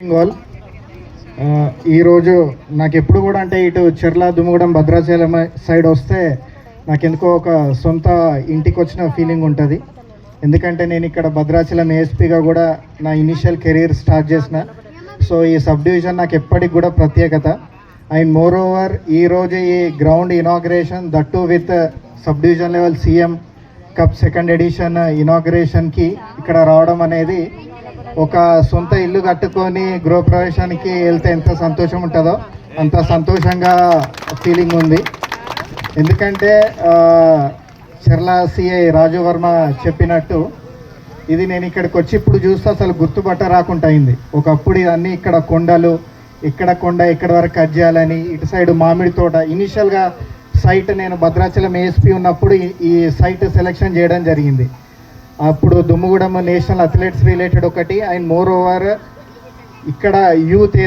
బెంగాల్ ఈరోజు నాకు ఎప్పుడు కూడా అంటే ఇటు చెర్ల దుమ్మగూడెం భద్రాచలం సైడ్ వస్తే నాకు ఎందుకో ఒక సొంత ఇంటికి వచ్చిన ఫీలింగ్ ఉంటుంది. ఎందుకంటే నేను ఇక్కడ భద్రాచలం ఏఎస్పీగా కూడా నా ఇనిషియల్ కెరీర్ స్టార్ట్ చేసిన. సో ఈ సబ్ డివిజన్ నాకు ఎప్పటికి కూడా ప్రత్యేకత. అండ్ మోర్ ఓవర్ ఈరోజు ఈ ground inauguration that with sub division level CM cup second edition ఇనాగ్రేషన్కి ఇక్కడ రావడం అనేది ఒక సొంత ఇల్లు కట్టుకొని గృహప్రవేశానికి వెళ్తే ఎంత సంతోషం ఉంటుందో అంత సంతోషంగా ఫీలింగ్ ఉంది. ఎందుకంటే చెర్ల సిఐ రాజు వర్మ చెప్పినట్టు ఇది నేను ఇక్కడికి వచ్చి ఇప్పుడు చూస్తే అసలు గుర్తుపట్ట రాకుండా అయింది. ఒకప్పుడు ఇవన్నీ ఇక్కడ కొండలు, ఇక్కడ కొండ ఇక్కడ వరకు కట్ చేయాలని, ఇటు సైడ్ మామిడి తోట. ఇనిషియల్గా సైట్ నేను భద్రాచలం ఏఎస్పీ ఉన్నప్పుడు ఈ సైట్ సెలెక్షన్ చేయడం జరిగింది. అప్పుడు దుమ్మగూడెం నేషనల్ అథ్లెట్స్ రిలేటెడ్ ఒకటి. అండ్ మోర్ ఓవర్ ఇక్కడ యూత్